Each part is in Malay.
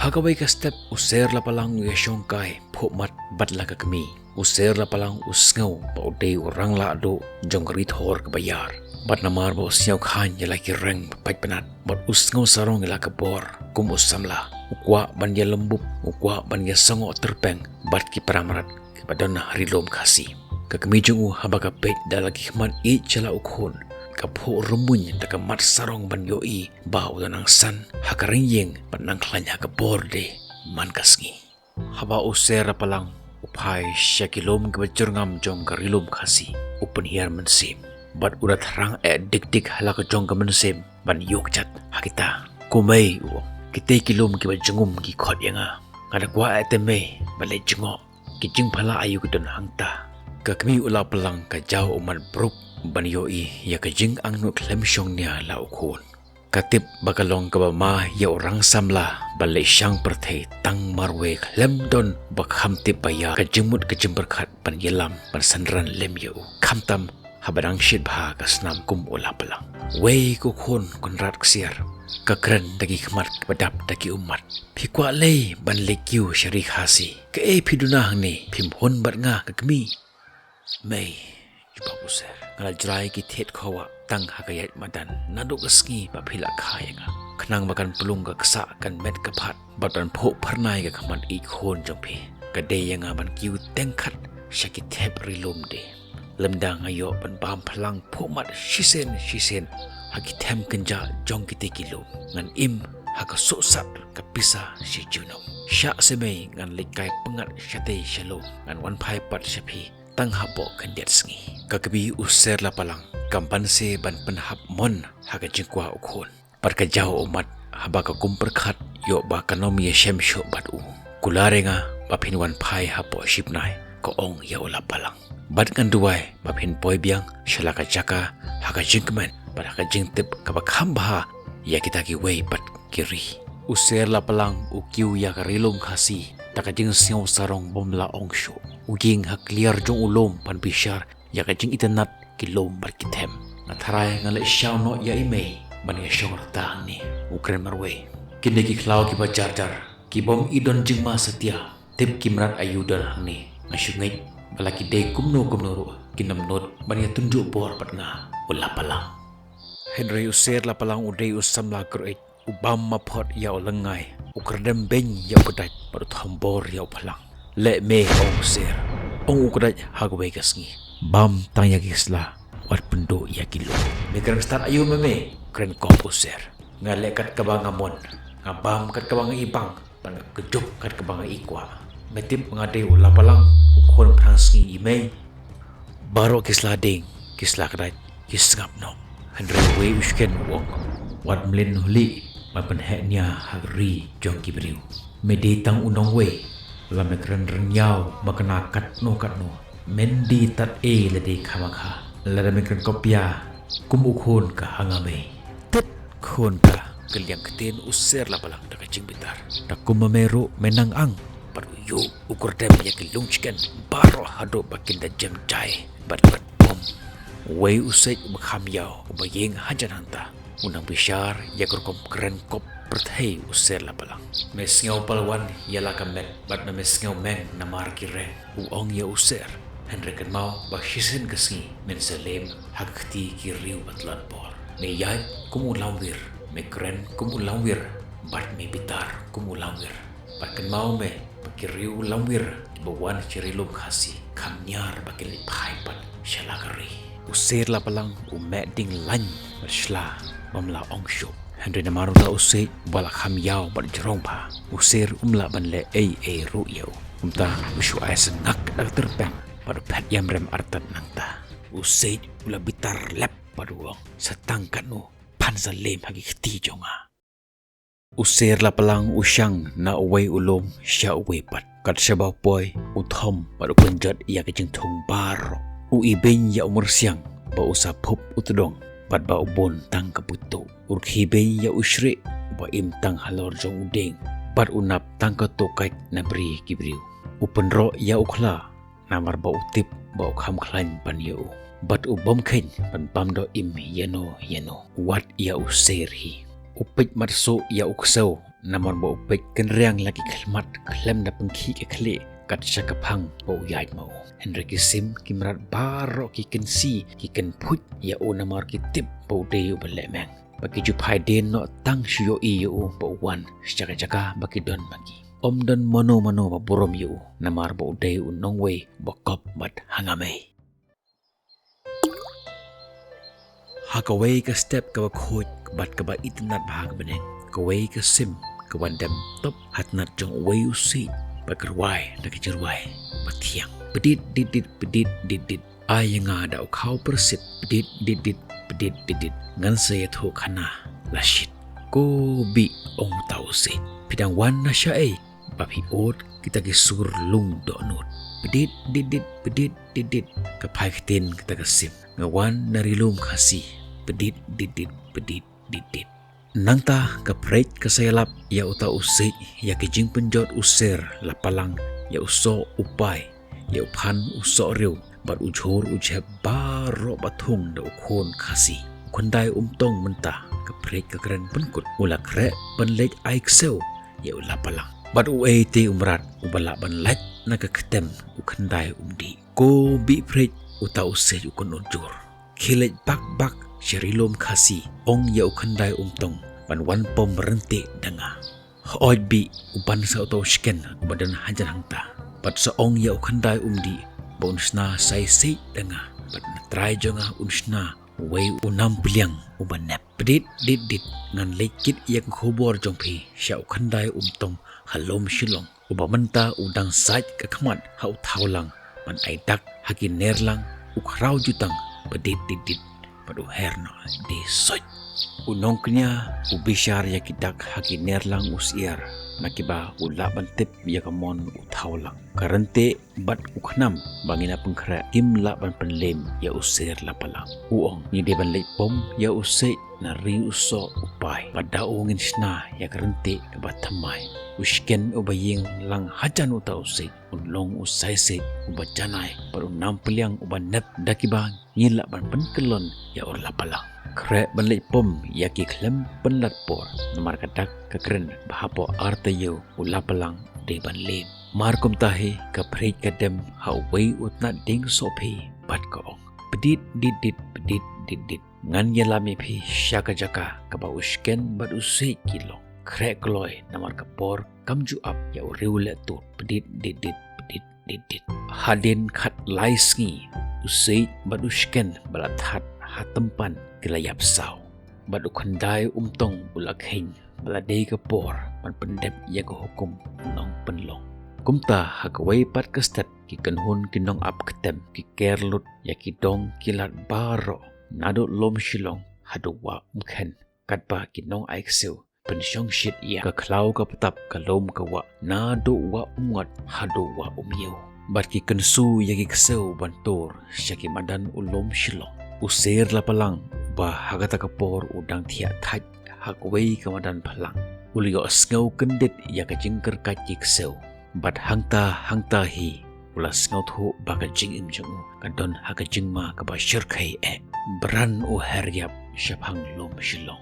Hagawai ka step Sier Lapalang yashongkai phomat batla ka kami. Sier Lapalang sngew ba udai urang la do jong rit hor ka bayar. Bat namar ba siaw khan yala ki reng pat penat. Bat sngew sarong yala ka bor kum samla. Kwah ban ya lembub, kwah ban ya sango terpeng bat ki paramarat ki badana rilom Khasi. Ka kami jngoh haba ka peit dalagi khman I chala ukhon. Kapho rumuny taka mat sarong ban yoi bau danang san hakaring yeng ban nang klanya ka borde man kasngi haba Sier Lapalang upai syakilom ke bajurngam jong karilom Khasi upen hiar mensim bat urat rang dik halak jong ka mensim ban yok chat hakita kumei u kite kilom ke bajungum ki khot yanga kada kwa eteme balai jngoh ki jing phala ayu kedon hangta ka kami Lapalang ka jau umat bruk ban yoi ya ka jing ang nu klem syong nia la ukhon katip bakalong ka ma ya orang samla balai syang perthei tang marwe klem don bakham tip baya ka jimut ka jimberkhat ban yelam ban sanran lem yu khamtam habadang shit bha ka snam kum Lapalang wei ku khon konrat ksiar ka kren dagi khmat badap dagi umat phikwa lei ban lekyu shari Khasi ka phiduna hangni phimhon bat nga ka kmi mei Sier ngal jrai ki thet khawa tang hakayat madan naduk sngi ba phila khayanga khnang bakan pulung ka ksa kan met ka phat batan pho pharnai ka khaman I khon jong phi ka de yanga ban kiu tengkhat shaki thep rilum de lemdang ayo ban bam phalang pho mat shisien haki them kenja jong kite kilo ngan im haka so sat ka pisa si juno sha semei ngan lekai pengat shate shalom ngan wan phai pat shapi tang hapo kandiat sngi kakabi Sier Lapalang kampan se ban penhap mon haga jingkwah ukhon par ka jau umat haba ka kumperkhat yo ba kanom ye shem sho bat u kularenga ba phin wan phai hapo shipnai ko ong ya Lapalang bat kan duwai ba phin poi biang shalaka chaka haga jingmen par haga jingtip ka ba khambha ya kita ki wei bat kiri Sier Lapalang ukiu ya ka rilom Khasi taka jing siaw sarong bomla ongsho uging hakliar jong ulom pan bishar ya ka jing itanat kilom bar kithem natharai ngale shaw no ya imei ban ya shor ta ni ukren marwe kinde ki khlaw ki bajar jar ki bom idon jingma setia tip kimrat ayudar hangni ngasungei balaki de kumno ro kinam not ban ya tunjuk bor patnga Lapalang Hyndai Sier Lapalang udai usamla kroit ubam maphot ya lengai ukredem ben ya pedai bar thambor ya phalang le me ong Sier ong ukredai hagwe kasngi bam tang ya gisla wat pendo ya kilo me kren start ayu me kren ko Sier ngale kat kabang amon ngabam kat kabang ibang pan kejuk kat kabang ikwa metip ngadai Lapalang ukhon prangsngi ime baro kisla ding kisla kadai kisngap no Hyndai we usken wong wat mlin huli mapan heknya hari jong kibriu medi tang unong we la mekren renyau makna katno mendi tat ledi khamakha la mekren kopya kum ukhon ka hangame tet khon ka kaliang keten Sier Lapalang ta kaching bitar ta kumamero menang ang paru yu ukur dem ya kilung chicken baro hado bakin da jam jai bat bom we usai bakham yau bayeng hajan hanta unang bishar ya kurkom keren kop perthei Sier Lapalang mesngeu palwan ya lakamet bat na mesngeu meng na markire uong ya Sier Hyndai kan mau ba shisen kasngi men salem hakti ki riu batlan por me yai kumulawir me keren kumulawir bat me bitar kumulawir bat kan mau me bakiriu lawir bawan cirilum Khasi kamnyar bakil pai pat shalakari Sier Lapalang ding lan bersla mamla ongsho Hyndai namaru la usai balak ham yau bat jerong pa Sier umla ban le ru yau umta ushu ais ngak dak terpeng pada pet yam rem artat nangta usai ula bitar lep paduang setangkat no pansa lem hagi khti jonga Sier Lapalang usyang na uway ulom sya uway pat kat syabaw poy uthom pada penjat ya kejeng thong baro uibeng ya umur siang ba usapop utudong pat ba ubon tang kaputo urkhibeng ya usri ba im tang halor jong udeng pat unap tang katokait na bri kibriu upenro ya ukhla namar ba utip ba ukham khlain pan yu bat ubom khen pan pamdo im yano wat ya Sier hi upit marso ya uksaw namun bau peit kenriang lagi kelmat klem da pengki ke kle kat shaphang bau yai mau Henry kisim kimrat baro ki kensi ki ken put ya o namar ki tip bau de belemeng bagi jupai den no tang shio i yo bau wan jaga bagi don bagi om don mono ba borom yo namar bau de unong we bokop mat hangame hakaway ka step ka khoj bat ka ba itnat bhag beneng kaway ka sim ka wandam top hatnat jong way usi bakrwai da kijerwai pdiang pedit dit ayanga da khau persit pedit dit ngan iathuh khana lashit ko bi ong tau se pidang wan na syae bapi ot kita ki sur lung do not pedit dit ka pai ktin kita ka sim ngawan narilum khasi pedit dit nangta ka peit ka sayalap ya uta usik ya ki jing penjot user lapalang ya uso upai ya uphan uso riu bat ujhor ujheb baro bathung da ukhon khasi Hyndai tong mynta ka peit ka kren penkut ula kre penlek aikseu ya lapalang bat uai te umrat ubala ban lek na ka ktem Hyndai di ko bi peit uta usik ukon ujur khilet bak Sherilom Khasi ong ya Hyndai tong ban wan pom berhenti dengar oj bi uban sa auto sken badan hajar hangta pat sa ong ya Hyndai di bonsna sai sei dengar pat try jonga unsna way unam pdiang uban nep pedit dit ngan lekit yak khobor jongphi sha Hyndai tong halom shilong uba mynta udang sait ka khamat hau thaulang ban aidak hakin nerlang ukrau jutang pedit dit padu herno di soj unong knya ubishar ya kidak haki nerlang usiar nakiba ulaban tip ya kamon uthaulang karente bat ukhnam bangina pengkhra kim laban penlem ya usir lapalang uong ni de ban pom ya usai na ri uso upai pada ongin sna ya karente ka thamai usken ubaying lang hajan uta usai unlong usai se ubajanai paru nam peliang uban nep dakiba ngila ban penkelon ya or lapalang kre ban pom ya ki klem penlat por namar kadak kekren bahapo artayo ulapalang de ban lem markom tahe ka phrei kadem hawai utna ding sopi bat ko ong pedit dit ngan yalami phi shaka jaka ka ba usken bat usai kilo kre kloy namar kapor kamju up ya uriule tu pedit dit hadien khat lai sngi usai bat usken balat hatempan kilayap saw badu Hyndai tong ulakhin baladei kapor man pendep ya ko hukum nong penlong kumta hakawai pat kastat ki kanhun kinong ap ketem ki kerlut ya ki dong kilat baro nado lom shilong haduwa mkhen katba kinong aikseu pensyong shit ya ka klau ka patap ka lom ka wa nado wa umngat haduwa umyeu bat ki kensu ya ki kseu bantor syaki madan ulom shilong Sier Lapalang ba hagata kapor udang tiak thaj hakway kamadan palang ulio sngew kendit ya ka jingker kajik sew bat hangta hi ula sngewbha ba ka jingim jong kadon ha ka jingma ka ba shirkai bran u heryap shaphang lom shilong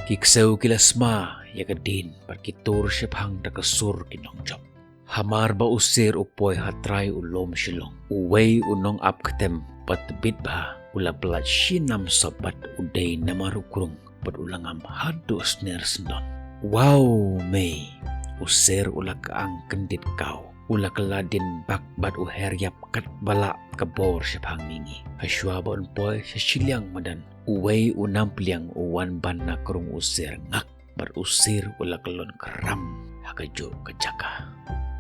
kiksew kilasma ya ka din par kitur shaphang da ka sur kinong job hamar ba usir upoy hatray ulom shilong uway unong ap ketem pat bit ba ula belat shinam sobat uday namarukrung pat ulangam hadu sner sendon wow may usir ula kaang kendit kau ula keladin bak bat uheryap kat balak kabor shaphang mingi haswa bon poy sasilyang madan uway unam pliang uwan ban nakrung usir ngak bat usir ula kelon keram hakajo kejaka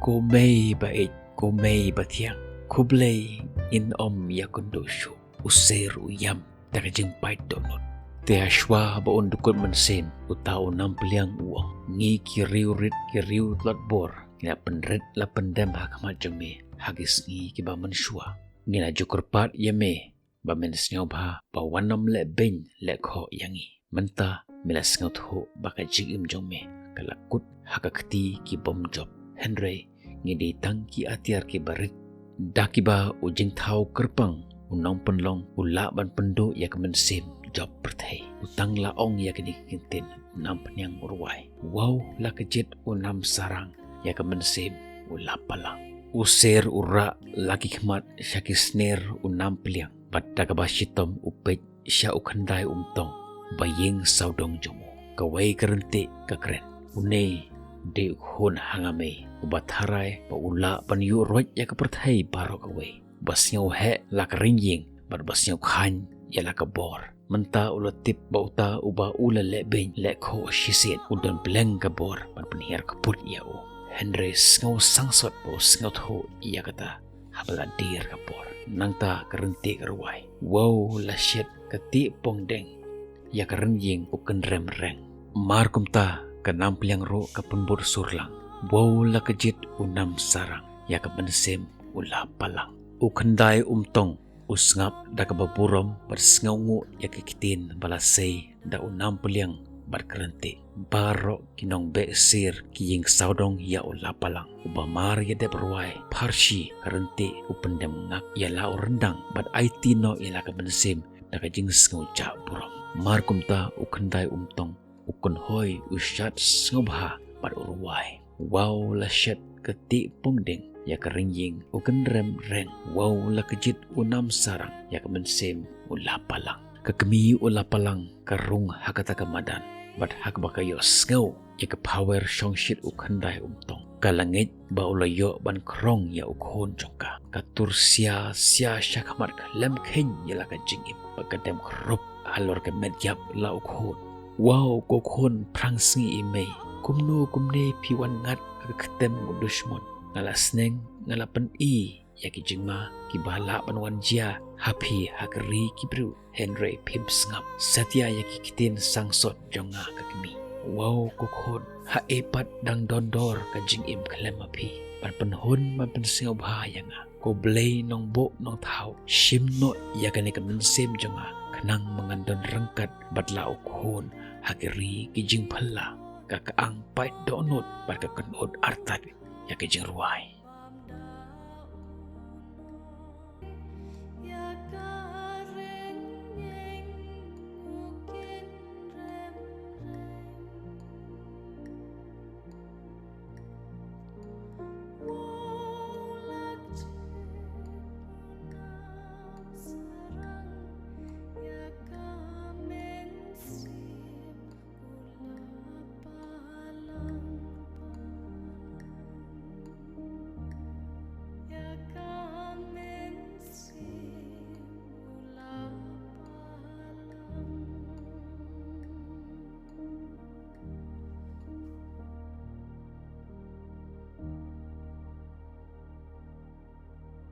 kumei bait kumei batiang Khublei in yakundoshu usir uyam daga jing pait donot te ashwa ba on dukut mensen utau nam peliang uang ngi kiriu lat bor ngina penret la pendam hakamat jeme hagis ngi ki ba menshua ngina jukurpat yame ba men sngewbha ba wanam le ben le kho yangi mynta mila sngewthu ba ka jingim jome kalakut hakakti ki bom job Hyndai ngi di tangki atiar ki barit dakiba ujing thau kerpang unong penlong ula ban pendo ya kemensim job perthai utang laong ya kini kintin unam peniang urwai wow la kejit unam sarang ya kemensim ulapalang user ura lagi khmat syakisner unam peliang pada kabashitom upet sya ukhandai umtong baying saudong jomo kawai kerenti kakren une de khon hangame ubatharai pa ula panyu roj ya keperthai baro kawai basnyau he la kerinjing bar basnyau khan ya la kabor menta ulotip bauta uba ula lebeng lekho shisien udon beleng kabor bar penhiar kaput ya u Hyndai ngau sangsot po sngewbha ya kata habla dir kapor nangta kerenti kerwai wow la shit keti pongdeng ya kerenjing uken rem reng mar kumta kenam peliang ro kapenbur surlang wow la kejit unam sarang ya kepensim ulapalang ukhandai umtong usngap da kababurom bersngaungu ya kikitin balasei da unam peliang berkerenti baro kinong be sir kiying saudong ya ulapalang ubamar ya de berwai parsi kerenti upendem ngak ya lau rendang bad IT no ya la kepensim da jingsneng ja burom mar kumta ukhandai umtong ukon hoi usyat sngewbha bar urwai wow la shet keti pongdeng ya kerinjing uken rem reng wow la kejit unam sarang ya kemensim ulapalang kekemi ulapalang karung hakata kemadan bat hak bakayo sngeu ya ke power shongshit ukhandai umtong kalangit ba ulayo ban krong ya ukhon jongka katur sia syakhamar lem khen ya la ka jingim bakadem krup halor ke medyap la ukhon wow kokhon prangsngi imei kumno kumne piwan ngat ketem dushmon ngala sneng ngala pen ya ki jingma ki bala panwan jia happy hakri kibru Hyndai pim sngap satya ya ki kitin sangsot jonga kakmi wow kokhon ha epat dang dondor ka jingim klem api pan penhun man pen sngewbha yanga Khublei nong bo nong thau shimno ya kane kemensim jonga kenang mengandon rengkat batla ukhon hakiri ki jingphalla kakaang pait donut bar ka kenot artat ya ke jingruai